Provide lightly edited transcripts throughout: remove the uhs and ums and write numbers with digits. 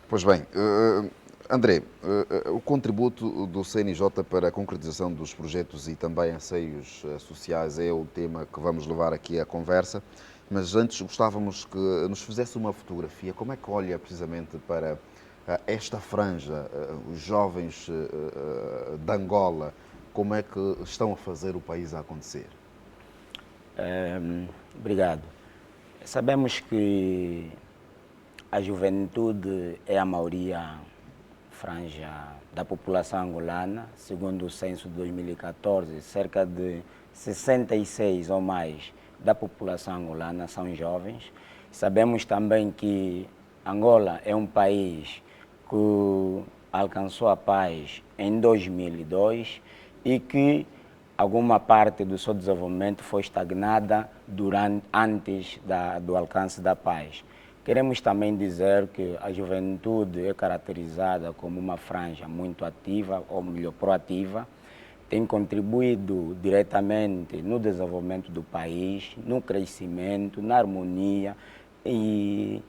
Pois bem, André, o contributo do CNJ para a concretização dos projetos e também anseios sociais é o tema que vamos levar aqui à conversa, mas antes gostávamos que nos fizesse uma fotografia. Como é que olha precisamente para esta franja, os jovens de Angola, como é que estão a fazer o país a acontecer? Obrigado. Sabemos que a juventude é a maioria franja da população angolana. Segundo o censo de 2014, cerca de 66 ou mais da população angolana são jovens. Sabemos também que Angola é um país que alcançou a paz em 2002 e que alguma parte do seu desenvolvimento foi estagnada antes do alcance da paz. Queremos também dizer que a juventude é caracterizada como uma franja muito ativa, ou melhor, proativa, tem contribuído diretamente no desenvolvimento do país, no crescimento, na harmonia, e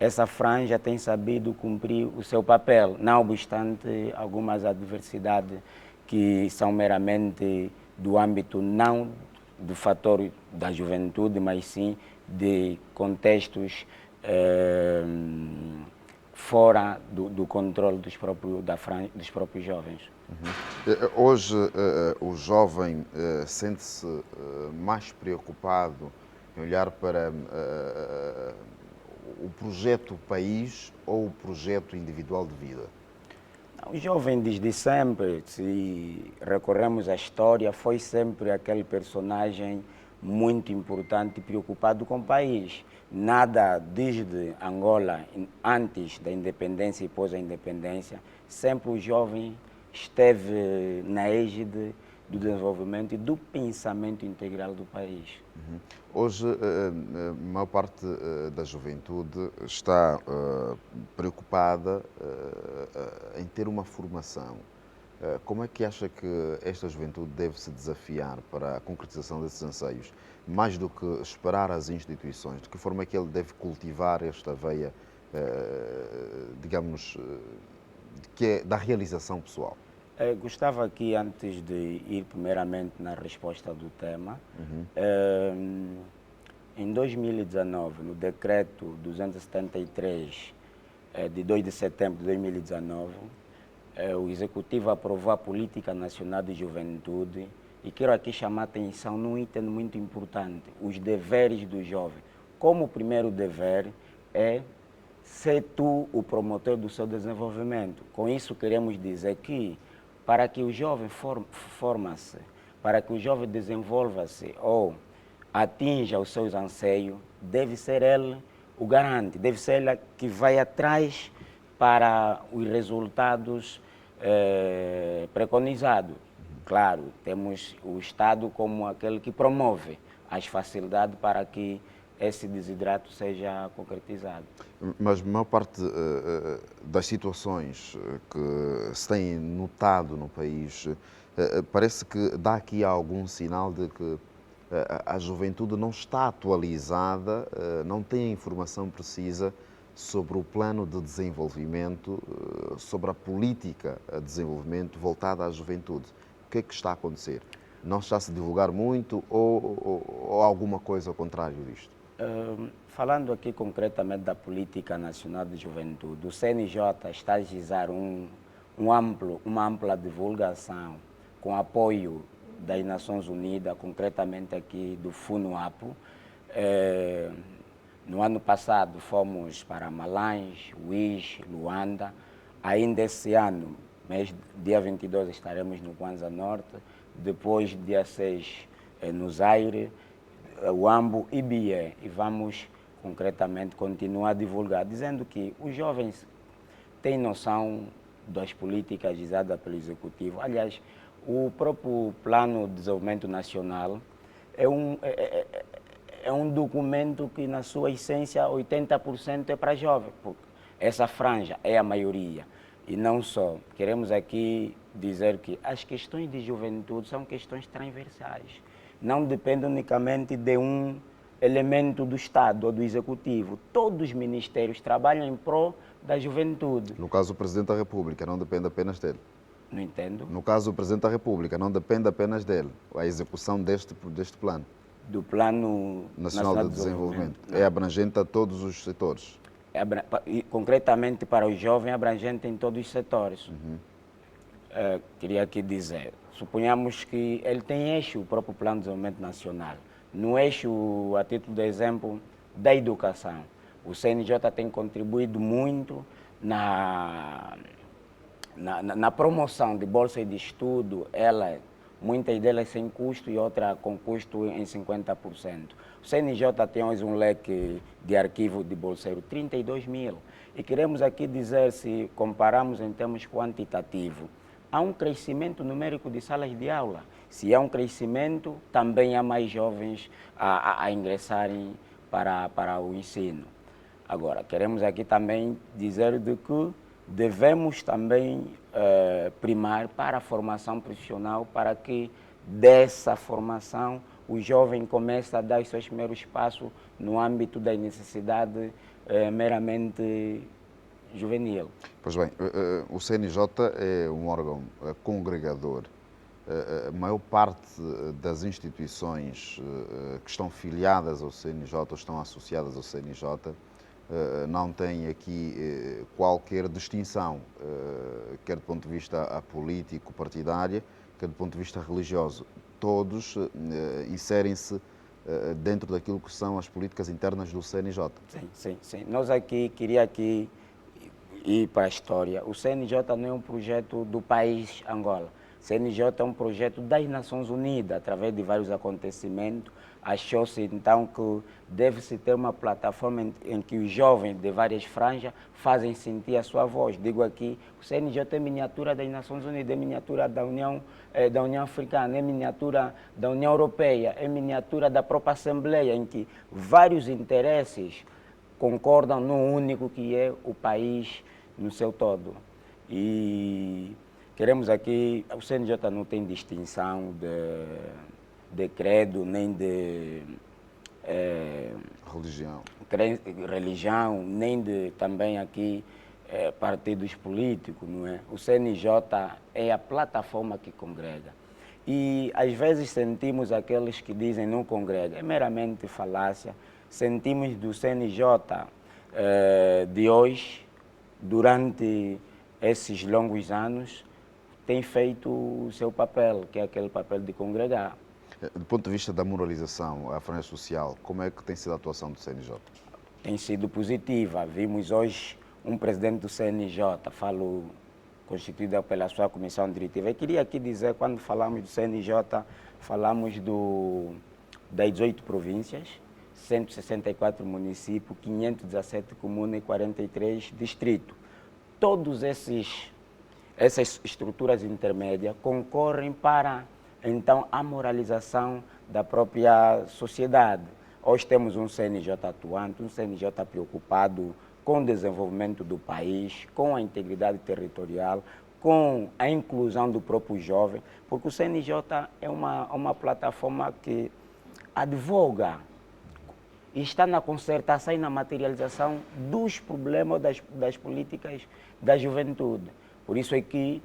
essa franja tem sabido cumprir o seu papel, não obstante algumas adversidades que são meramente do âmbito não do fator da juventude, mas sim de contextos fora do controle dos próprios jovens. Hoje, o jovem sente-se mais preocupado em olhar para o projeto país ou o projeto individual de vida? O jovem desde sempre, se recorremos à história, foi sempre aquele personagem muito importante e preocupado com o país. Nada desde Angola, antes da independência e pós a independência, sempre o jovem esteve na égide do desenvolvimento e do pensamento integral do país. Hoje, a maior parte da juventude está preocupada em ter uma formação. Como é que acha que esta juventude deve se desafiar para a concretização desses anseios, mais do que esperar as instituições? De que forma é que ele deve cultivar esta veia, digamos, da realização pessoal? Gostava aqui, antes de ir primeiramente na resposta do tema, em 2019, no decreto 273, de 2 de setembro de 2019, o Executivo aprovou a Política Nacional de Juventude e quero aqui chamar a atenção num item muito importante, os deveres do jovem. Como o primeiro dever é ser tu o promotor do seu desenvolvimento. Com isso queremos dizer que para que o jovem forma-se, para que o jovem desenvolva-se ou atinja os seus anseios, deve ser ele o garante, deve ser ele que vai atrás para os resultados preconizados. Claro, temos o Estado como aquele que promove as facilidades para que esse desidrato seja concretizado. Mas a maior parte das situações que se tem notado no país, parece que dá aqui algum sinal de que a juventude não está atualizada, não tem a informação precisa sobre o plano de desenvolvimento, sobre a política de desenvolvimento voltada à juventude. O que é que está a acontecer? Não está a se divulgar muito ou alguma coisa ao contrário disto? Falando aqui concretamente da Política Nacional de Juventude, o CNJ está a agilizar uma ampla divulgação com apoio das Nações Unidas, concretamente aqui do FUNUAPO. No ano passado fomos para Malanje, Uís, Luanda. Ainda esse ano, dia 22, estaremos no Kwanza Norte. Depois, dia 6, no Zaire, Uambo e Bié. E vamos concretamente continuar a divulgar, dizendo que os jovens têm noção das políticas usadas pelo Executivo. Aliás, o próprio Plano de Desenvolvimento Nacional é um documento que, na sua essência, 80% é para jovens, porque essa franja é a maioria. E não só. Queremos aqui dizer que as questões de juventude são questões transversais. Não dependem unicamente de um elemento do Estado ou do Executivo. Todos os ministérios trabalham em prol da juventude. No caso, o Presidente da República não depende apenas dele. Não entendo? No caso, o Presidente da República não depende apenas dele, a execução deste plano Do Plano nacional de desenvolvimento. Não. É abrangente a todos os setores. E, concretamente para o jovem, é abrangente em todos os setores. Queria aqui dizer, suponhamos que ele tem eixo, o próprio Plano de Desenvolvimento Nacional. No eixo, a título de exemplo, da educação. O CNJ tem contribuído muito na promoção de bolsas de estudo, muitas delas sem custo e outras com custo em 50%. O CNJ tem hoje um leque de arquivo de bolseiro, 32 mil. E queremos aqui dizer, se compararmos em termos quantitativos, há um crescimento numérico de salas de aula. Se há um crescimento, também há mais jovens a ingressarem para o ensino. Agora, queremos aqui também dizer de que devemos também primar para a formação profissional, para que dessa formação o jovem comece a dar os seus primeiros passos no âmbito da necessidade meramente juvenil. Pois bem, o CNJ é um órgão congregador. A maior parte das instituições que estão filiadas ao CNJ ou estão associadas ao CNJ não tem aqui qualquer distinção, quer do ponto de vista político, partidário, quer do ponto de vista religioso. Todos inserem-se dentro daquilo que são as políticas internas do CNJ. Sim. Nós queria ir para a história. O CNJ não é um projeto do país Angola. O CNJ é um projeto das Nações Unidas, através de vários acontecimentos. Achou-se então que deve-se ter uma plataforma em que os jovens de várias franjas fazem sentir a sua voz. Digo aqui, o CNJ é miniatura das Nações Unidas, é miniatura da União Africana, é miniatura da União Europeia, é miniatura da própria Assembleia, em que vários interesses concordam no único que é o país no seu todo. E queremos aqui, o CNJ não tem distinção de credo, nem de religião, nem de também aqui partidos políticos, não é? O CNJ é a plataforma que congrega. E às vezes sentimos aqueles que dizem não congrega, é meramente falácia. Sentimos do CNJ de hoje, durante esses longos anos, tem feito o seu papel, que é aquele papel de congregar. Do ponto de vista da moralização, a franja social, como é que tem sido a atuação do CNJ? Tem sido positiva. Vimos hoje um presidente do CNJ, constituído pela sua comissão diretiva. Eu queria aqui dizer, quando falamos do CNJ, falamos das 18 províncias, 164 municípios, 517 comunas e 43 distritos. Todos essas estruturas intermédias concorrem para, então, a moralização da própria sociedade. Hoje temos um CNJ atuante, um CNJ preocupado com o desenvolvimento do país, com a integridade territorial, com a inclusão do próprio jovem, porque o CNJ é uma plataforma que advoga e está na concertação e na materialização dos problemas das políticas da juventude. Por isso é que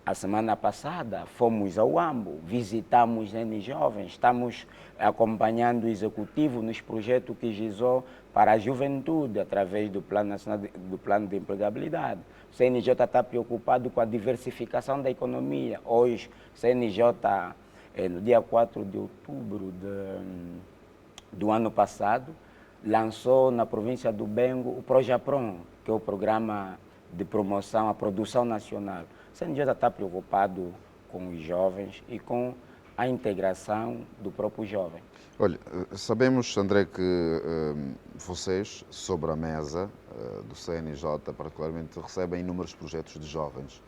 a semana passada fomos ao AMBO, visitamos N jovens, estamos acompanhando o executivo nos projetos que gizou para a juventude através do Plano Nacional do Plano de Empregabilidade. O CNJ está preocupado com a diversificação da economia. Hoje, o CNJ, no dia 4 de outubro do ano passado, lançou na província do Bengo o Projapron, que é o programa de promoção à produção nacional. O CNJ está preocupado com os jovens e com a integração do próprio jovem. Olha, sabemos, André, que vocês, sobre a mesa do CNJ, particularmente, recebem inúmeros projetos de jovens.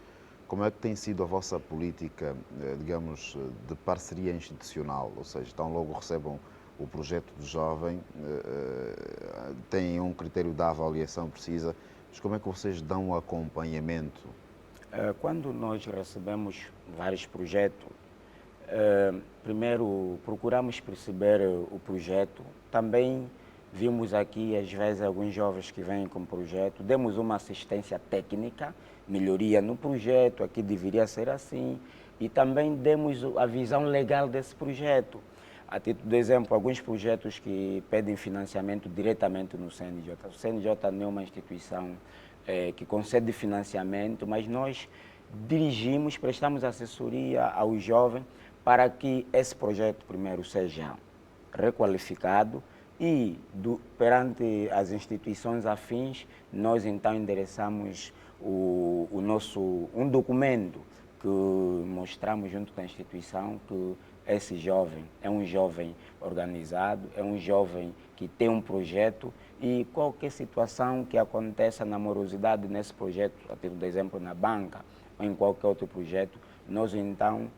Como é que tem sido a vossa política, digamos, de parceria institucional? Ou seja, tão logo recebam o projeto de jovem, têm um critério de avaliação precisa, mas como é que vocês dão acompanhamento? Quando nós recebemos vários projetos, primeiro procuramos perceber o projeto, também vimos aqui, às vezes, alguns jovens que vêm com projeto, demos uma assistência técnica, melhoria no projeto, aqui deveria ser assim, e também demos a visão legal desse projeto. A título de exemplo, alguns projetos que pedem financiamento diretamente no CNJ. O CNJ não é uma instituição que concede financiamento, mas nós dirigimos, prestamos assessoria aos jovens para que esse projeto, primeiro, seja requalificado e, perante as instituições afins, nós então endereçamos um documento que mostramos junto com a instituição que esse jovem é um jovem organizado, é um jovem que tem um projeto e qualquer situação que aconteça na morosidade nesse projeto, a título de exemplo na banca ou em qualquer outro projeto, nós então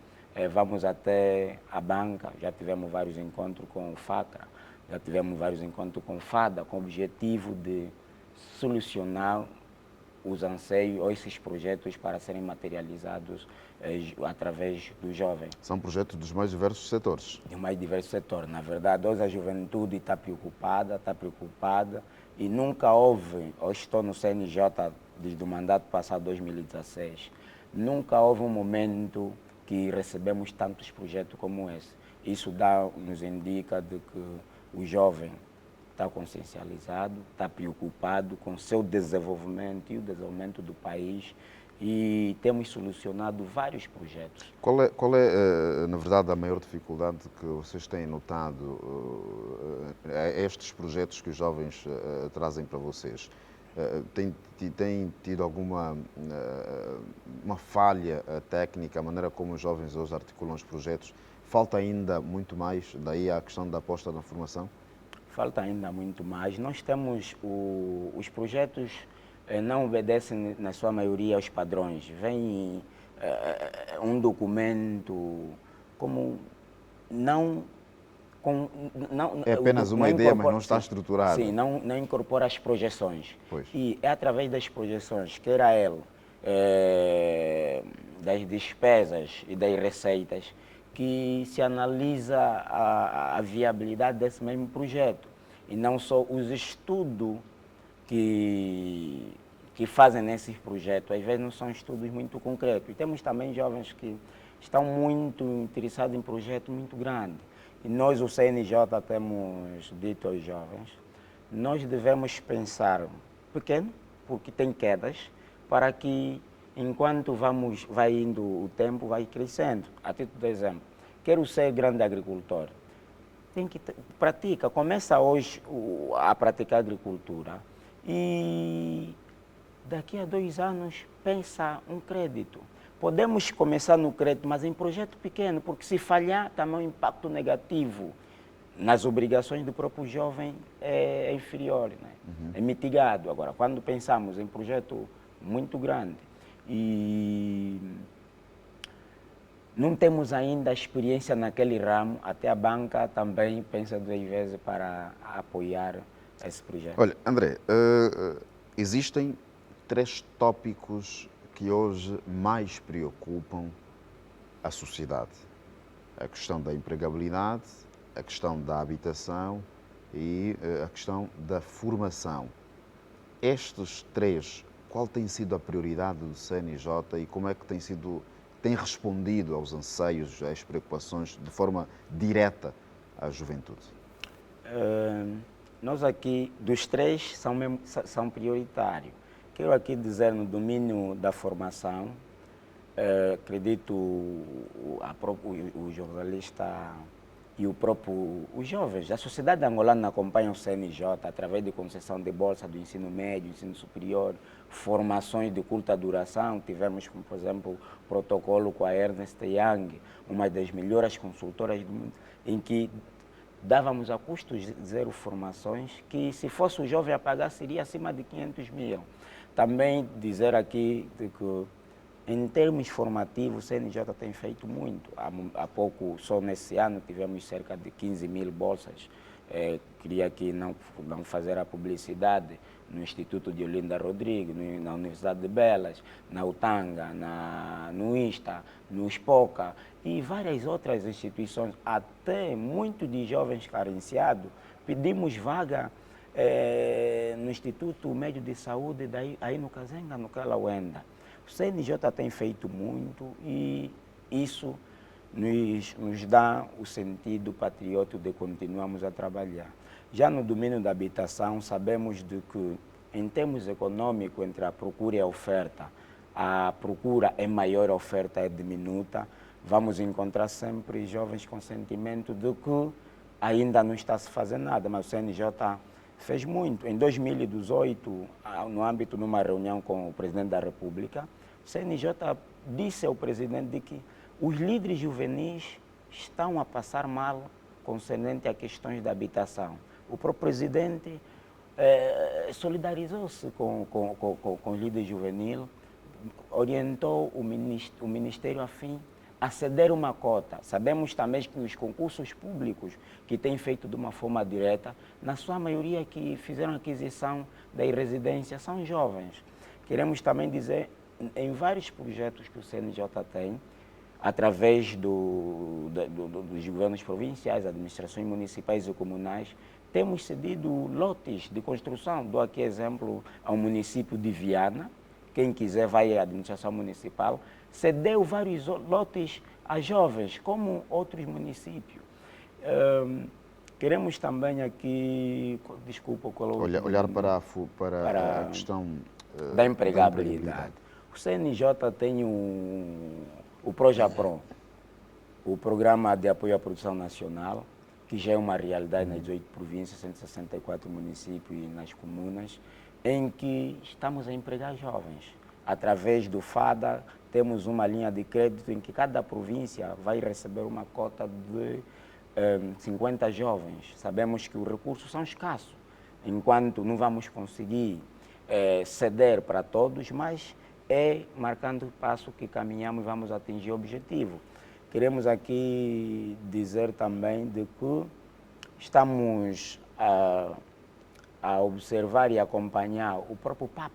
vamos até a banca, já tivemos vários encontros com o FACRA, já tivemos vários encontros com o FADA, com o objetivo de solucionar os anseios ou esses projetos para serem materializados através do jovem. São projetos dos mais diversos setores. De mais diversos setores. Na verdade, hoje a juventude está preocupada e nunca houve, hoje estou no CNJ desde o mandato passado, 2016, nunca houve um momento que recebemos tantos projetos como esse. Isso nos indica de que o jovem está consciencializado, está preocupado com o seu desenvolvimento e o desenvolvimento do país e temos solucionado vários projetos. Qual é, na verdade, a maior dificuldade que vocês têm notado a estes projetos que os jovens trazem para vocês? Tem tido alguma uma falha técnica, a maneira como os jovens hoje articulam os projetos? Falta ainda muito mais, daí a questão da aposta na formação? Falta ainda muito mais. Nós temos os projetos não obedecem na sua maioria aos padrões. Vem um documento como não é apenas uma ideia, mas não está estruturada. Sim, não incorpora as projeções. Pois. E é através das projeções, quer ele das despesas e das receitas, que se analisa a viabilidade desse mesmo projeto. E não só os estudos que fazem nesses projetos, às vezes não são estudos muito concretos. E temos também jovens que estão muito interessados em projetos muito grandes. E nós, o CNJ, temos dito aos jovens, nós devemos pensar pequeno, porque tem quedas, para que, enquanto vai indo o tempo, vai crescendo. A título de exemplo, quero ser grande agricultor. Começa hoje a praticar agricultura e daqui a 2 anos pensa um crédito. Podemos começar no crédito, mas em projeto pequeno, porque se falhar também o impacto negativo nas obrigações do próprio jovem é inferior, né? É mitigado. Agora, quando pensamos em projeto muito grande e não temos ainda experiência naquele ramo, até a banca também pensa 2 vezes para apoiar esse projeto. Olha, André, existem 3 tópicos que hoje mais preocupam a sociedade. A questão da empregabilidade, a questão da habitação e a questão da formação. Estes 3, qual tem sido a prioridade do CNJ e como é que tem respondido aos anseios, às preocupações de forma direta à juventude? Nós aqui, dos 3, são prioritários. Quero aqui dizer, no domínio da formação, acredito o jornalista e os jovens, a sociedade angolana acompanha o CNJ através de concessão de bolsa do ensino médio, ensino superior, formações de curta duração. Tivemos, como, por exemplo, protocolo com a Ernst Young, uma das melhores consultoras do mundo, em que dávamos a custo zero formações, que se fosse o jovem a pagar seria acima de 500 mil. Também dizer aqui que, em termos formativos, o CNJ tem feito muito. Há pouco, só nesse ano, tivemos cerca de 15 mil bolsas. Queria aqui não fazer a publicidade no Instituto de Olinda Rodrigues, na Universidade de Belas, na UTANGA, no INSTA, no SPOCA e várias outras instituições, até muito de jovens carenciados. Pedimos vaga no Instituto Médio de Saúde, aí no Kazenga, no Kalawenda. O CNJ tem feito muito e isso nos dá o sentido patriótico de continuarmos a trabalhar. Já no domínio da habitação, sabemos de que, em termos econômicos, entre a procura e a oferta é maior, a oferta é diminuta, vamos encontrar sempre jovens com sentimento de que ainda não está se fazendo nada, mas o CNJ fez muito. Em 2018, no âmbito de uma reunião com o presidente da República, o CNJ disse ao presidente de que os líderes juvenis estão a passar mal concernente a questões da habitação. O próprio presidente solidarizou-se com os líderes juvenis, orientou o Ministério afim a ceder uma cota. Sabemos também que os concursos públicos que têm feito de uma forma direta, na sua maioria que fizeram aquisição da residência são jovens. Queremos também dizer, em vários projetos que o CNJ tem, através dos governos provinciais, administrações municipais e comunais, temos cedido lotes de construção. Dou aqui exemplo ao município de Viana. Quem quiser vai à administração municipal, cedeu vários lotes a jovens, como outros municípios. Queremos também aqui, desculpa, olhar para a questão da empregabilidade. O CNJ tem o PROJAPRON, o Programa de Apoio à Produção Nacional, que já é uma realidade nas 18 províncias, 164 municípios e nas comunas, em que estamos a empregar jovens. Através do FADA, temos uma linha de crédito em que cada província vai receber uma cota de 50 jovens. Sabemos que os recursos são escassos, enquanto não vamos conseguir ceder para todos, mas é marcando o passo que caminhamos e vamos atingir o objetivo. Queremos aqui dizer também de que estamos a observar e acompanhar o próprio Papa.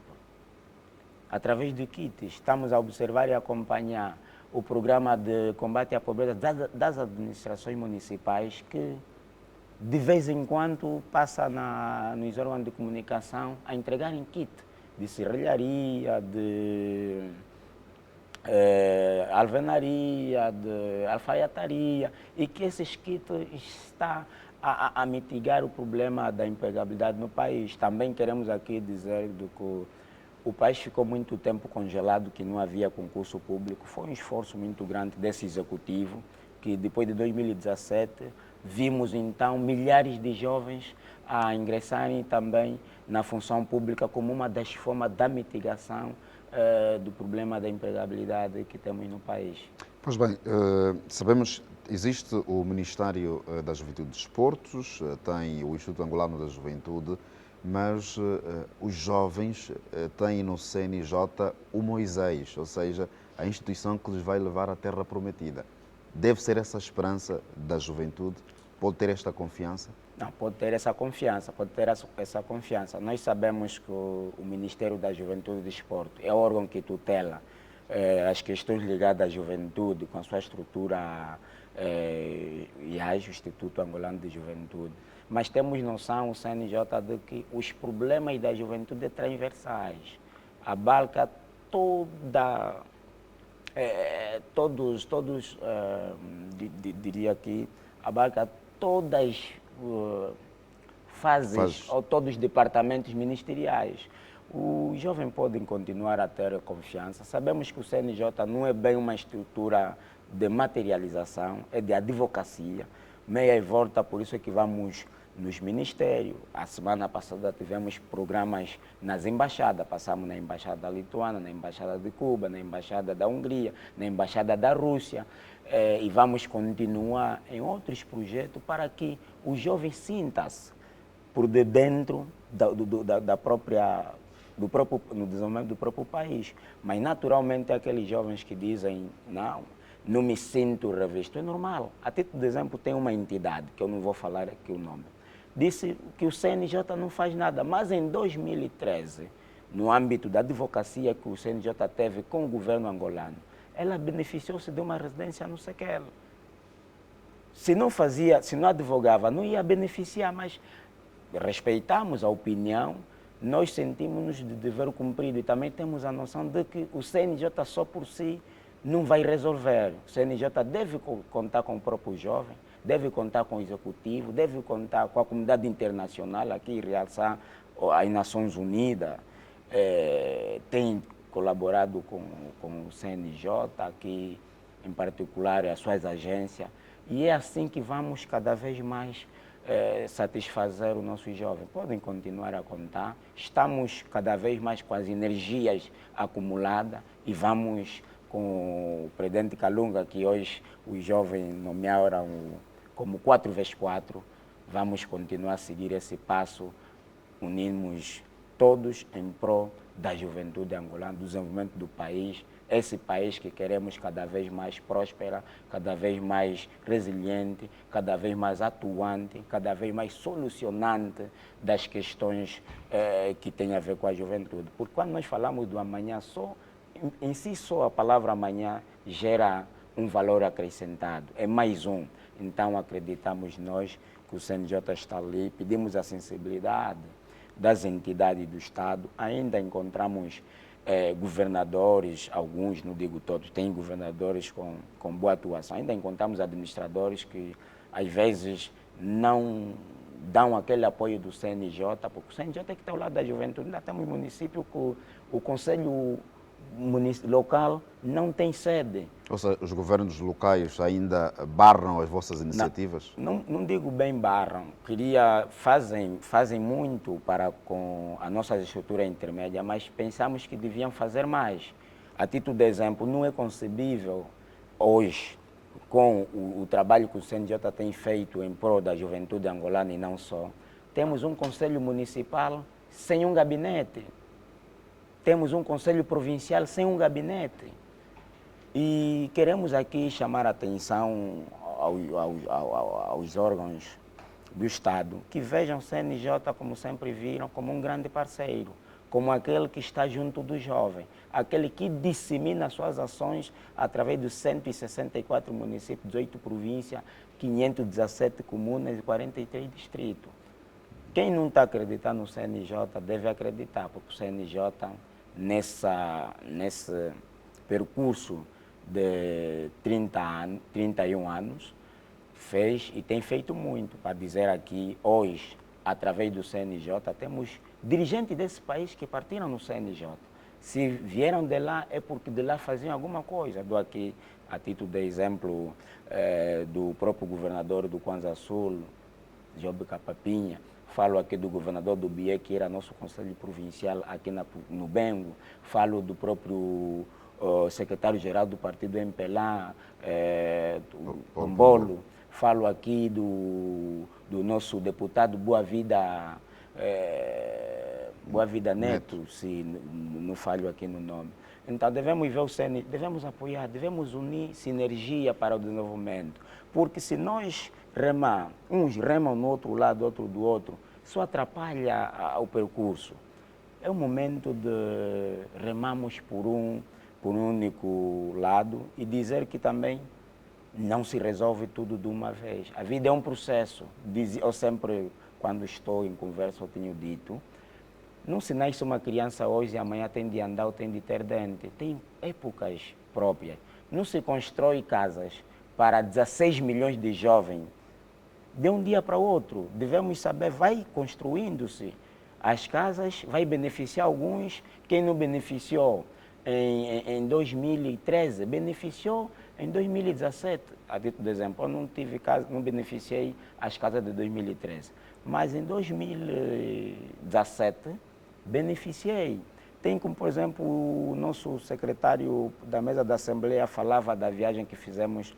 Através do KIT, estamos a observar e acompanhar o programa de combate à pobreza das administrações municipais, que de vez em quando passa nos órgãos de comunicação a entregarem kit de serralharia, de alvenaria, de alfaiataria, e que esses kits estão a mitigar o problema da empregabilidade no país. Também queremos aqui dizer que o país ficou muito tempo congelado, que não havia concurso público. Foi um esforço muito grande desse executivo, que depois de 2017 vimos então milhares de jovens a ingressarem também na função pública como uma das formas da mitigação do problema da empregabilidade que temos no país. Pois bem, sabemos que existe o Ministério da Juventude e Desportos, tem o Instituto Angolano da Juventude, mas os jovens têm no CNJ o Moisés, ou seja, a instituição que lhes vai levar à terra prometida. Deve ser essa esperança da juventude? Pode ter esta confiança? Não, pode ter essa confiança, pode ter essa confiança. Nós sabemos que o Ministério da Juventude e Desporto é o órgão que tutela as questões ligadas à juventude, com a sua estrutura e o Instituto Angolano de Juventude. Mas temos noção, o CNJ, de que os problemas da juventude são transversais, abarca diria que abarca todas fases ou todos os departamentos ministeriais. Os jovens podem continuar a ter confiança. Sabemos que o CNJ não é bem uma estrutura de materialização, é de advocacia, meia e volta, por isso é que vamos nos ministérios. A semana passada tivemos programas nas embaixadas, passamos na Embaixada da Lituânia, na Embaixada de Cuba, na Embaixada da Hungria, na Embaixada da Rússia, e vamos continuar em outros projetos para que os jovens sintam-se por dentro no desenvolvimento do próprio país. Mas naturalmente aqueles jovens que dizem não me sinto revisto, é normal. A título de exemplo, tem uma entidade, que eu não vou falar aqui o nome, disse que o CNJ não faz nada, mas em 2013, no âmbito da advocacia que o CNJ teve com o governo angolano, ela beneficiou-se de uma residência no Sequel. Se não advogava, não ia beneficiar, mas respeitamos a opinião, nós sentimos-nos de dever cumprido e também temos a noção de que o CNJ só por si não vai resolver. O CNJ deve contar com o próprio jovem, deve contar com o executivo, deve contar com a comunidade internacional, aqui realçar as Nações Unidas, tem colaborado com o CNJ, aqui em particular as suas agências, e é assim que vamos cada vez mais satisfazer os nossos jovens. Podem continuar a contar, estamos cada vez mais com as energias acumuladas e vamos com o presidente Kalunga, que hoje os jovens nomearam como 4x4, vamos continuar a seguir esse passo, unimos todos em prol da juventude angolana, do desenvolvimento do país, esse país que queremos cada vez mais próspera, cada vez mais resiliente, cada vez mais atuante, cada vez mais solucionante das questões que têm a ver com a juventude. Porque quando nós falamos do amanhã, em si só a palavra amanhã gera um valor acrescentado, é mais um. Então acreditamos nós que o CNJ está ali, pedimos a sensibilidade das entidades do Estado, ainda encontramos governadores, alguns, não digo todos, tem governadores com boa atuação, ainda encontramos administradores que às vezes não dão aquele apoio do CNJ, porque o CNJ é que está ao lado da juventude, ainda temos município que o Conselho local não tem sede. Ou seja, os governos locais ainda barram as vossas iniciativas? Não digo bem barram, fazem muito para com a nossa estrutura intermédia, mas pensamos que deviam fazer mais. A título de exemplo, não é concebível hoje, com o trabalho que o CNJ tem feito em prol da juventude angolana e não só, temos um conselho municipal sem um gabinete. Temos um conselho provincial sem um gabinete. E queremos aqui chamar a atenção aos órgãos do Estado que vejam o CNJ, como sempre viram, como um grande parceiro, como aquele que está junto do jovem, aquele que dissemina suas ações através dos 164 municípios, 18 províncias, 517 comunas e 43 distritos. Quem não está acreditando no CNJ deve acreditar, porque o CNJ, nesse percurso de 31 anos, fez e tem feito muito. Para dizer aqui, hoje, através do CNJ, temos dirigentes desse país que partiram no CNJ. Se vieram de lá, é porque de lá faziam alguma coisa. Dou aqui, a título de exemplo, do próprio governador do Kwanza Sul, Job Capapinha. Falo aqui do governador do Bié, que era nosso conselho provincial aqui no Bengo. Falo do próprio secretário-geral do partido MPLA, Tombolo. Falo aqui do nosso deputado Boa Vida Neto, se não falho aqui no nome. Então devemos ver o CNJ, devemos apoiar, devemos unir sinergia para o desenvolvimento. Porque se nós remar, uns remam no outro lado, outro do outro, só atrapalha o percurso. É o momento de remarmos por um único lado e dizer que também não se resolve tudo de uma vez. A vida é um processo. Eu sempre, quando estou em conversa, eu tenho dito, não se nasce uma criança hoje e amanhã tem de andar ou tem de ter dente. Tem épocas próprias. Não se constrói casas para 16 milhões de jovens de um dia para o outro. Devemos saber, vai construindo-se as casas, vai beneficiar alguns. Quem não beneficiou em 2013, beneficiou em 2017. A título de exemplo, eu não tive casa, não beneficiei as casas de 2013, mas em 2017 beneficiei. Tem como, por exemplo, o nosso secretário da mesa da Assembleia falava da viagem que fizemos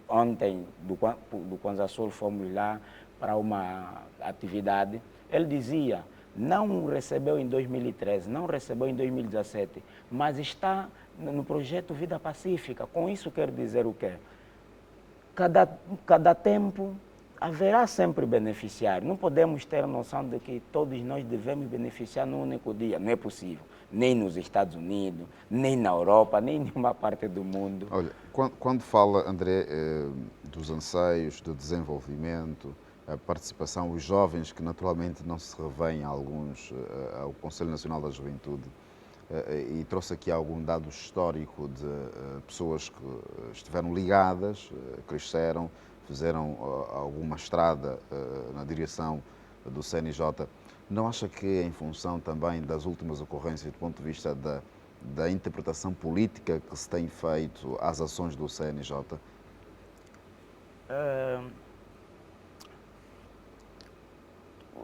ontem do Kwanza Sul, fomos lá para uma atividade. Ele dizia, não recebeu em 2013, não recebeu em 2017, mas está no projeto Vida Pacífica. Com isso quero dizer o quê? Cada tempo haverá sempre beneficiário. Não podemos ter a noção de que todos nós devemos beneficiar num único dia. Não é possível. Nem nos Estados Unidos, nem na Europa, nem em nenhuma parte do mundo. Olha, quando fala, André, dos anseios de desenvolvimento, a participação, os jovens que naturalmente não se revêem alguns ao Conselho Nacional da Juventude, e trouxe aqui algum dado histórico de pessoas que estiveram ligadas, cresceram, fizeram alguma estrada na direção do CNJ. Não acha que, em função também das últimas ocorrências, do ponto de vista da interpretação política que se tem feito às ações do CNJ?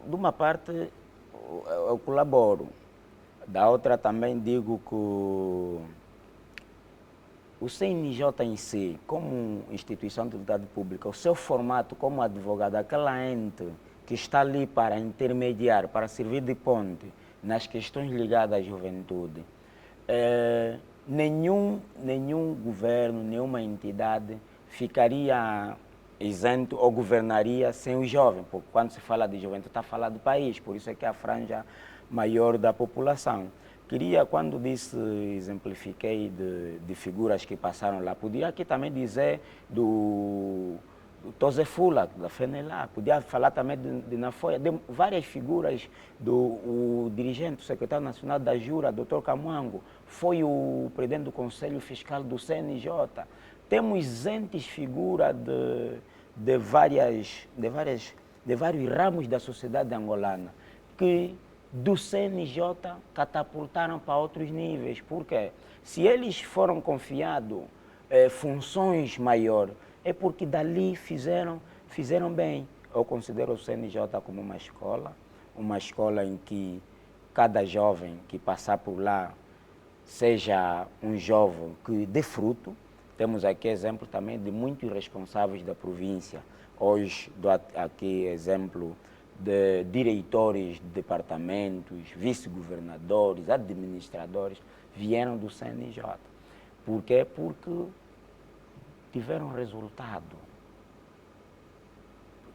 De uma parte, eu colaboro. Da outra, também digo que o CNJ em si, como instituição de utilidade pública, o seu formato como advogado, aquela ente que está ali para intermediar, para servir de ponte nas questões ligadas à juventude, nenhum governo, nenhuma entidade ficaria isento ou governaria sem o jovem, porque quando se fala de juventude está a falar do país, por isso é que é a franja maior da população. Queria, quando disse, exemplifiquei de figuras que passaram lá, podia aqui também dizer do Tose Fula, da FENELA, podia falar também de Nafoia, de várias figuras, o dirigente, o secretário nacional da Jura, Dr. Camuango, foi o presidente do Conselho Fiscal do CNJ. Temos entes figuras de vários ramos da sociedade angolana que do CNJ catapultaram para outros níveis. Por quê? Se eles foram confiados funções maiores, é porque dali fizeram bem. Eu considero o CNJ como uma escola em que cada jovem que passar por lá seja um jovem que dê fruto. Temos aqui exemplo também de muitos responsáveis da província. Hoje dou aqui exemplo de diretores de departamentos, vice-governadores, administradores, vieram do CNJ. Por quê? Porque tiveram resultado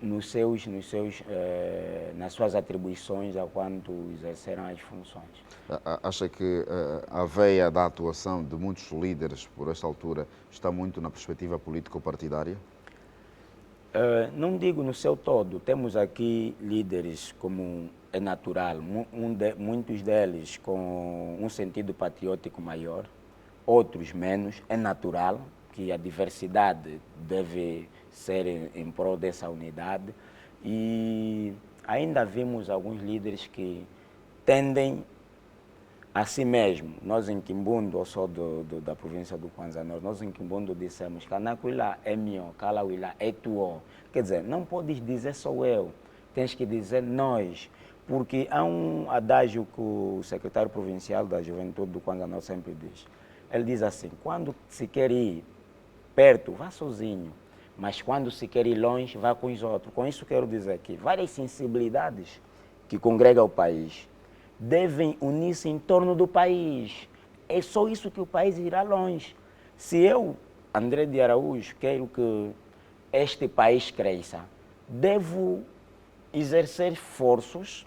nas suas atribuições a quanto exerceram as funções. Acha que a veia da atuação de muitos líderes, por esta altura, está muito na perspectiva político-partidária? Não digo no seu todo. Temos aqui líderes, como é natural, muitos deles com um sentido patriótico maior, outros menos. É natural que a diversidade deve ser em prol dessa unidade. E ainda vimos alguns líderes que tendem a si mesmo. Nós em Quimbundo, eu sou da província do Kwanza Norte, nós em Quimbundo dissemos Kanakuila é meu, Kalawila é tuo. Quer dizer, não podes dizer sou eu, tens que dizer nós. Porque há um adágio que o secretário provincial da Juventude do Kwanza Norte sempre diz. Ele diz assim, quando se quer ir perto, vá sozinho. Mas quando se quer ir longe, vá com os outros. Com isso quero dizer que várias sensibilidades que congregam o país devem unir-se em torno do país. É só isso que o país irá longe. Se eu, André de Araújo, quero que este país cresça, devo exercer forças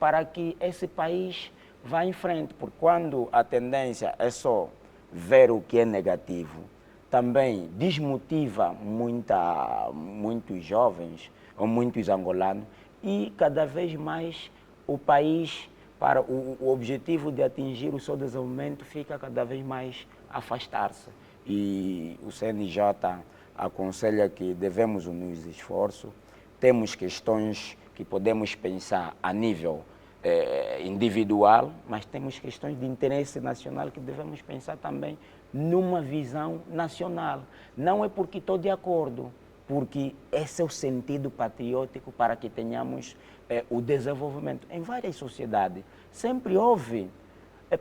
para que esse país vá em frente. Porque quando a tendência é só ver o que é negativo, também desmotiva muitos jovens ou muitos angolanos e cada vez mais o país, para o objetivo de atingir o seu desenvolvimento, fica cada vez mais afastar-se. E o CNJ aconselha que devemos unir os esforços. Temos questões que podemos pensar a nível individual, mas temos questões de interesse nacional que devemos pensar também numa visão nacional. Não é porque estou de acordo, porque esse é o sentido patriótico para que tenhamos o desenvolvimento. Em várias sociedades sempre houve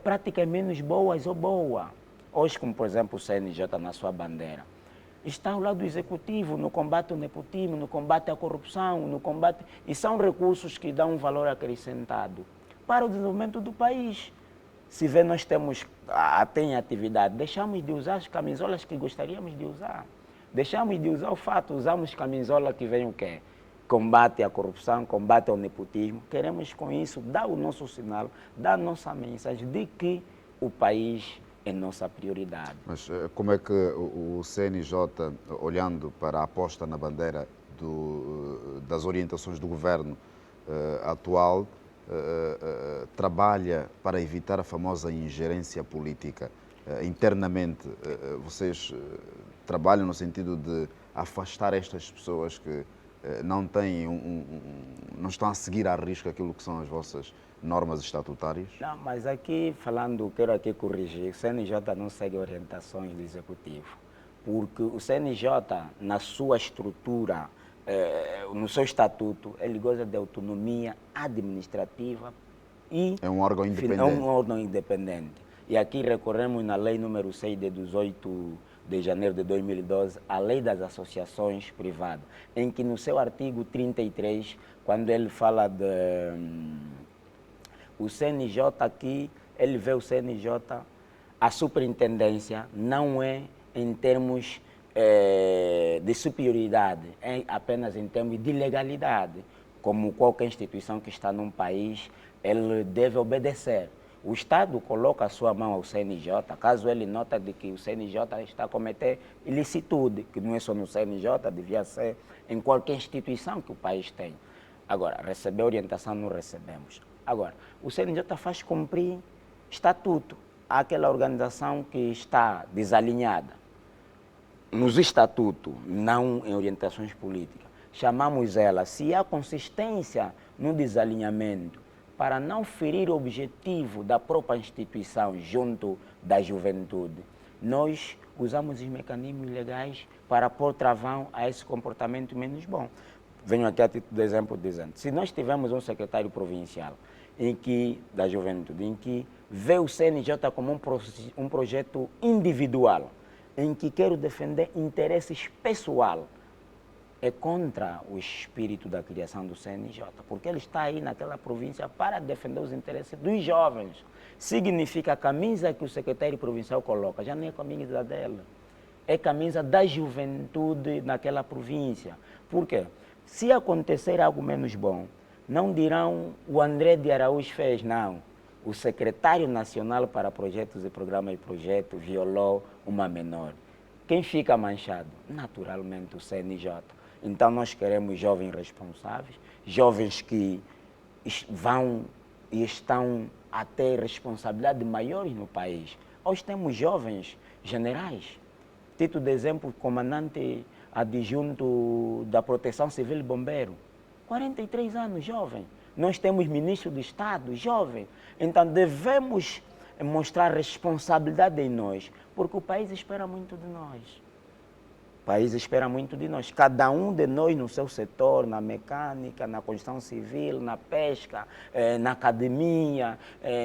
práticas menos boas ou boas. Hoje, como por exemplo o CNJ na sua bandeira, está ao lado do executivo no combate ao nepotismo, no combate à corrupção, e são recursos que dão um valor acrescentado para o desenvolvimento do país. Se vê, nós temos até em atividade, deixamos de usar as camisolas que gostaríamos de usar. Deixamos de usar o fato, usamos camisola que vem o quê? Combate à corrupção, combate ao nepotismo. Queremos com isso dar o nosso sinal, dar a nossa mensagem de que o país é nossa prioridade. Mas como é que o CNJ, olhando para a aposta na bandeira das orientações do governo atual, trabalha para evitar a famosa ingerência política. Internamente, vocês trabalham no sentido de afastar estas pessoas que não têm não estão a seguir à risca aquilo que são as vossas normas estatutárias? Não, mas aqui falando, quero aqui corrigir, o CNJ não segue orientações do Executivo, porque o CNJ, na sua estrutura, no seu estatuto, ele goza de autonomia administrativa e... É um órgão independente. É um órgão independente. E aqui recorremos na lei número 6 de 18 de janeiro de 2012, a lei das associações privadas, em que no seu artigo 33, quando ele fala de... o CNJ aqui, ele vê o CNJ, a superintendência não é em termos de superioridade, é apenas em termos de legalidade. Como qualquer instituição que está num país, ele deve obedecer. O Estado coloca a sua mão ao CNJ, caso ele nota de que o CNJ está a cometer ilicitude, que não é só no CNJ, devia ser em qualquer instituição que o país tem. Agora, receber orientação não recebemos. Agora, o CNJ faz cumprir estatuto. Há aquela organização que está desalinhada nos estatutos, não em orientações políticas. Chamamos ela, se há consistência no desalinhamento, para não ferir o objetivo da própria instituição junto da juventude, nós usamos os mecanismos legais para pôr travão a esse comportamento menos bom. Venho aqui a título de exemplo dizendo, se nós tivermos um secretário provincial da juventude, em que vê o CNJ como um projeto individual, em que quer defender interesses pessoal, é contra o espírito da criação do CNJ, porque ele está aí naquela província para defender os interesses dos jovens. Significa a camisa que o secretário provincial coloca, já não é a camisa dela, é camisa da juventude naquela província. Por quê? Se acontecer algo menos bom, não dirão o André de Araújo fez, não. O secretário nacional para projetos e programas de projeto violou uma menor. Quem fica manchado? Naturalmente o CNJ. Então nós queremos jovens responsáveis, jovens que vão e estão a ter responsabilidade maiores no país. Hoje temos jovens generais. Título de exemplo, comandante adjunto da Proteção Civil e Bombeiro. 43 anos, jovem. Nós temos ministro de Estado, jovem. Então devemos mostrar responsabilidade em nós, porque o país espera muito de nós. O país espera muito de nós. Cada um de nós no seu setor, na mecânica, na construção civil, na pesca, na academia,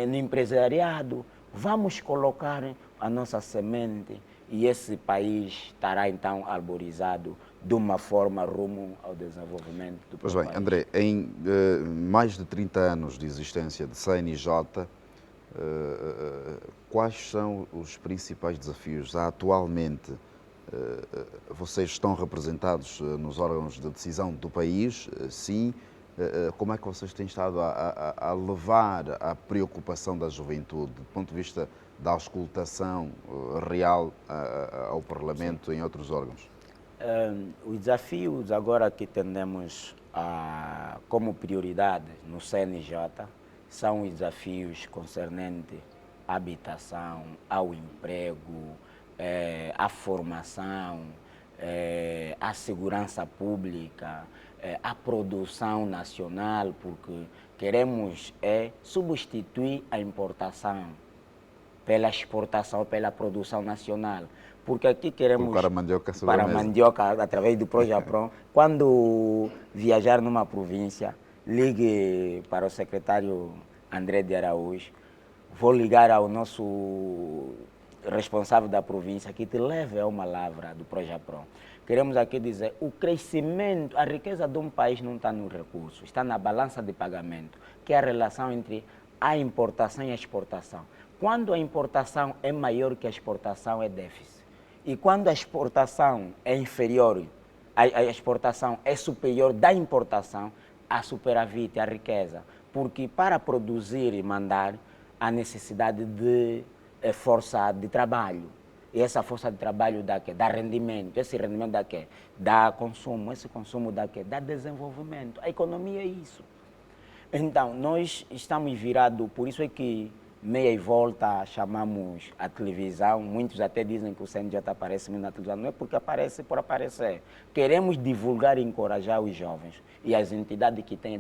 no empresariado, vamos colocar a nossa semente e esse país estará então arborizado de uma forma rumo ao desenvolvimento do Pois país. bem, André, em mais de 30 anos de existência de CNJ, quais são os principais desafios? Atualmente, vocês estão representados nos órgãos de decisão do país, sim. Como é que vocês têm estado a levar a preocupação da juventude, do ponto de vista da auscultação real ao Parlamento em outros órgãos? Os desafios agora que tendemos como prioridade no CNJ são os desafios concernentes à habitação, ao emprego, à formação, à segurança pública, à produção nacional, porque queremos substituir a importação pela exportação, pela produção nacional. Porque aqui queremos... Colocar a mandioca sobre para a mesa. mandioca, através do Projapron. Quando viajar numa província, ligue para o secretário André de Araújo. Vou ligar ao nosso responsável da província que te leve a uma lavra do Projapron. Queremos aqui dizer, o crescimento, a riqueza de um país não está no recurso, está na balança de pagamento, que é a relação entre a importação e a exportação. Quando a importação é maior que a exportação, é déficit. E quando a exportação é inferior, a exportação é superior da importação, há superávit, a riqueza. Porque para produzir e mandar, há necessidade de força de trabalho. E essa força de trabalho dá quê? Dá rendimento. Esse rendimento dá quê? Dá consumo. Esse consumo dá quê? Dá desenvolvimento. A economia é isso. Então, nós estamos virados, por isso é que meia e volta chamamos a televisão. Muitos até dizem que o CNJ aparece muito na televisão. Não é porque aparece por aparecer. Queremos divulgar e encorajar os jovens e as entidades que têm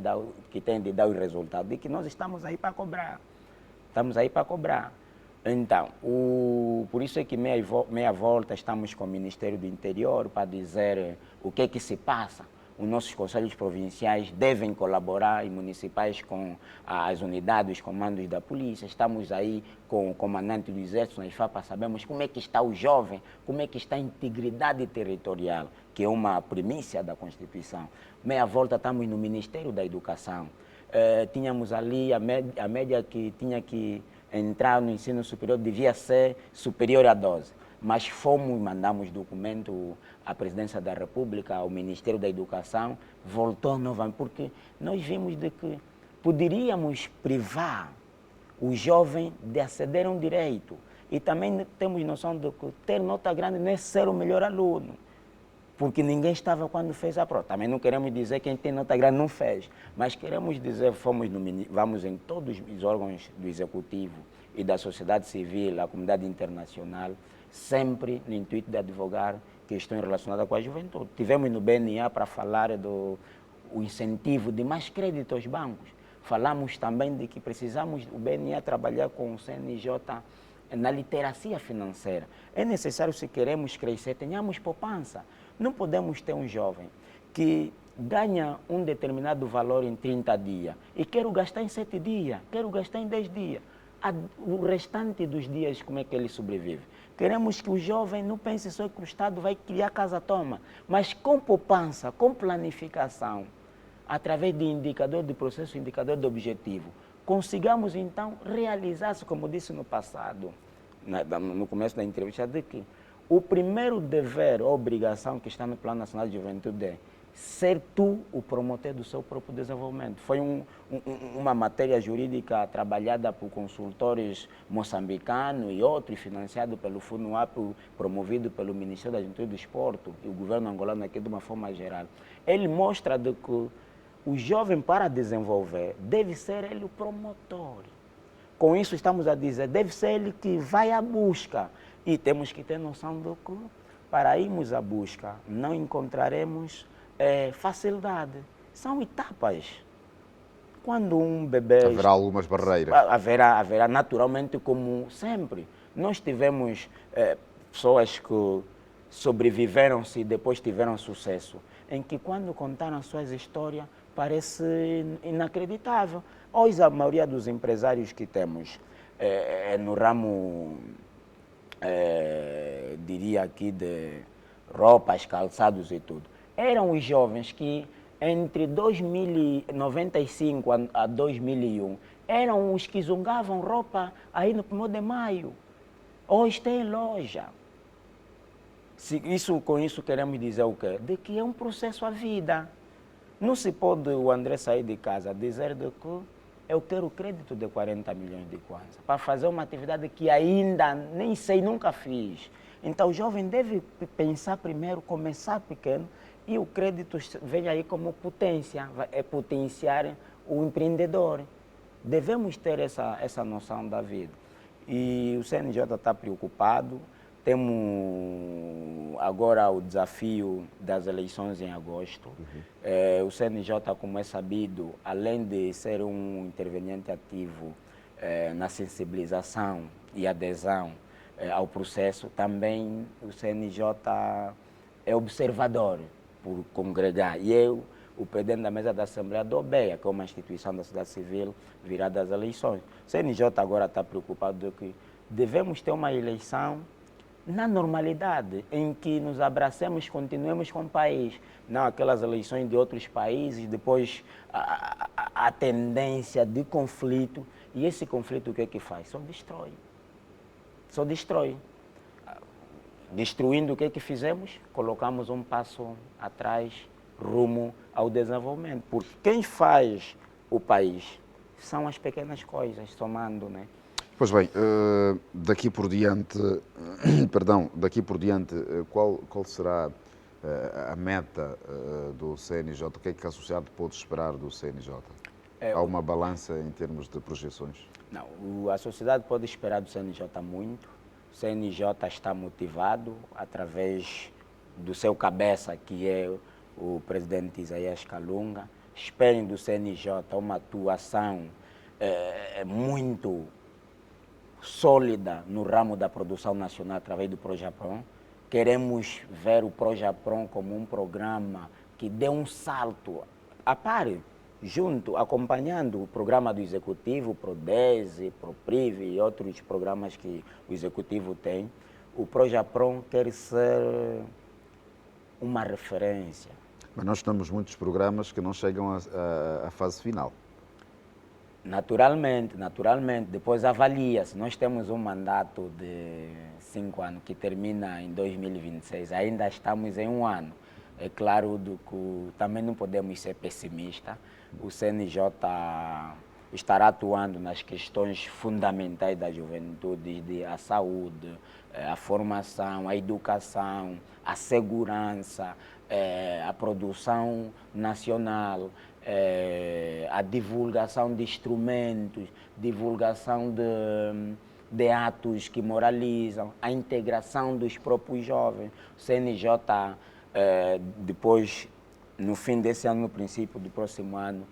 de dar o resultado de que nós estamos aí para cobrar. Estamos aí para cobrar. Então, por isso é que meia volta estamos com o Ministério do Interior para dizer o que é que se passa. Os nossos conselhos provinciais devem colaborar e municipais com as unidades, os comandos da polícia. Estamos aí com o comandante do Exército na IFAPA, sabemos como é que está o jovem, como é que está a integridade territorial, que é uma primícia da Constituição. Meia volta estamos no Ministério da Educação. Tínhamos ali a média que tinha que entrar no ensino superior devia ser superior a 12. Mas mandamos documento à Presidência da República, ao Ministério da Educação, voltou novamente, porque nós vimos de que poderíamos privar o jovem de aceder a um direito. E também temos noção de que ter nota grande não é ser o melhor aluno, porque ninguém estava quando fez a prova. Também não queremos dizer que quem tem nota grande não fez, mas queremos dizer, vamos em todos os órgãos do Executivo e da sociedade civil, a comunidade internacional, sempre no intuito de advogar questões relacionadas com a juventude. Tivemos no BNA para falar do incentivo de mais crédito aos bancos. Falamos também de que precisamos, o BNA, trabalhar com o CNJ na literacia financeira. É necessário, se queremos crescer, tenhamos poupança. Não podemos ter um jovem que ganha um determinado valor em 30 dias e quero gastar em 7 dias, quero gastar em 10 dias. O restante dos dias, como é que ele sobrevive? Queremos que o jovem não pense só que o Estado vai criar casa-toma, mas com poupança, com planificação, através de indicador de processo, indicador de objetivo, consigamos então realizar-se, como disse no passado, no começo da entrevista, de que o primeiro dever, obrigação que está no Plano Nacional de Juventude é ser tu o promotor do seu próprio desenvolvimento. Foi uma matéria jurídica trabalhada por consultores moçambicanos e outros, financiado pelo FUNUAP, promovido pelo Ministério da Juventude e do Esporte e o governo angolano aqui de uma forma geral. Ele mostra de que o jovem, para desenvolver, deve ser ele o promotor. Com isso estamos a dizer, deve ser ele que vai à busca. E temos que ter noção de que, para irmos à busca, não encontraremos facilidade. São etapas. Quando um bebê... Haverá algumas barreiras. Haverá naturalmente, como sempre. Nós tivemos pessoas que sobreviveram-se e depois tiveram sucesso, em que quando contaram suas histórias, parece inacreditável. Hoje, a maioria dos empresários que temos no ramo, diria aqui, de roupas, calçados e tudo, eram os jovens que, entre 1995 a 2001, eram os que zungavam roupa aí no 1º de maio. Hoje tem loja. Com isso queremos dizer o quê? De que é um processo à vida. Não se pode o André sair de casa dizer de que eu quero crédito de 40 milhões de kwanza para fazer uma atividade que ainda nem sei, nunca fiz. Então o jovem deve pensar primeiro, começar pequeno, e o crédito vem aí como potência, é potenciar o empreendedor. Devemos ter essa noção da vida. E o CNJ está preocupado. Temos agora o desafio das eleições em agosto. O CNJ, como é sabido, além de ser um interveniente ativo na sensibilização e adesão ao processo, também o CNJ é observador por congregar. E eu, o presidente da mesa da Assembleia da OBEA, que é uma instituição da sociedade civil virada às eleições. O CNJ agora está preocupado de que devemos ter uma eleição na normalidade, em que nos abracemos, continuemos com o país. Não aquelas eleições de outros países, depois a tendência de conflito. E esse conflito o que é que faz? Só destrói. Só destrói. Destruindo, o que é que fizemos? Colocamos um passo atrás, rumo ao desenvolvimento. Porque quem faz o país são as pequenas coisas, somando, né? Pois bem, daqui por diante perdão, daqui por diante, qual será a meta do CNJ? O que é que a sociedade pode esperar do CNJ? Há uma balança em termos de projeções? Não, a sociedade pode esperar do CNJ muito. O CNJ está motivado através do seu cabeça, que é o presidente Isaías Kalunga. Esperem do CNJ uma atuação muito sólida no ramo da produção nacional através do Projapron. Queremos ver o Projapron como um programa que dê um salto a par, junto, acompanhando o programa do Executivo, o PRODESE, PROPRIV e outros programas que o Executivo tem. O Projapron quer ser uma referência. Mas nós temos muitos programas que não chegam à fase final. Naturalmente, depois avalia-se. Nós temos um mandato de 5 anos que termina em 2026, ainda estamos em um ano. É claro que também não podemos ser pessimistas. O CNJ estará atuando nas questões fundamentais da juventude, a saúde, a formação, a educação, a segurança, a produção nacional, a divulgação de instrumentos, divulgação de atos que moralizam, a integração dos próprios jovens. O CNJ, depois, no fim desse ano, no princípio do próximo ano,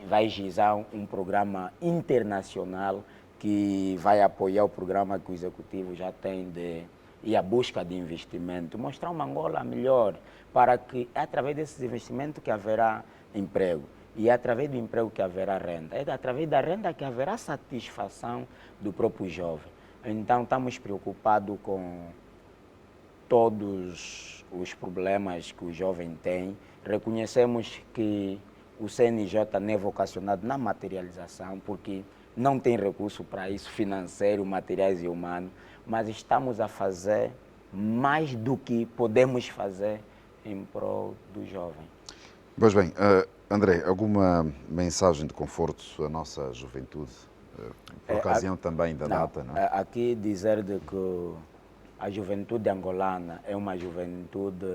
vai gizar um programa internacional que vai apoiar o programa que o Executivo já tem e a busca de investimento, mostrar uma Angola melhor, para que é através desses investimentos que haverá emprego, e é através do emprego que haverá renda, é através da renda que haverá satisfação do próprio jovem. Então, estamos preocupados com todos os problemas que o jovem tem. Reconhecemos que o CNJ não é vocacionado na materialização, porque não tem recurso para isso, financeiro, materiais e humanos, mas estamos a fazer mais do que podemos fazer em prol do jovem. Pois bem, André, alguma mensagem de conforto à nossa juventude, por ocasião também da data? Não é? Aqui dizer de que a juventude angolana é uma juventude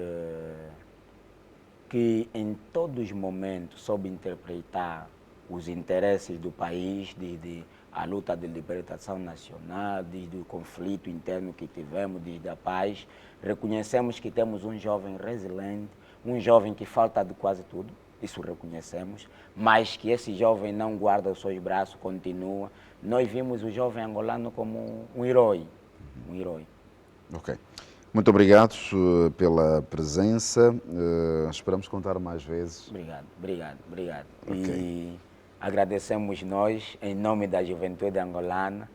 que em todos os momentos soube interpretar os interesses do país, desde a luta de libertação nacional, desde o conflito interno que tivemos, desde a paz. Reconhecemos que temos um jovem resiliente, um jovem que falta de quase tudo, isso reconhecemos, mas que esse jovem não guarda os seus braços, continua. Nós vimos o jovem angolano como um herói, um herói. Ok. Muito obrigado pela presença. Esperamos contar mais vezes. Obrigado. Okay. E agradecemos nós, em nome da juventude angolana.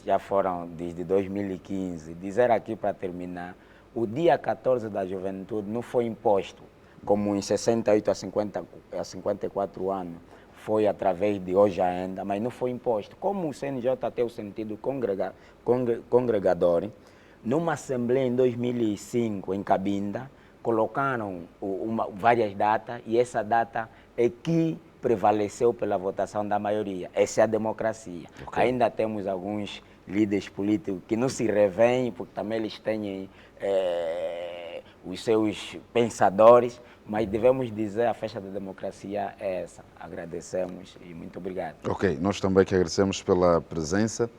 Já foram desde 2015. Dizer aqui para terminar, o dia 14 da juventude não foi imposto, como em 68 a 54 anos, foi através de hoje ainda, mas não foi imposto. Como o CNJ tem o sentido congregador, numa assembleia em 2005, em Cabinda, colocaram várias datas, e essa data é que prevaleceu pela votação da maioria. Essa é a democracia. Okay. Ainda temos alguns líderes políticos que não se revêem, porque também eles têm os seus pensadores, mas devemos dizer a festa da democracia é essa. Agradecemos e muito obrigado. Ok, nós também que agradecemos pela presença.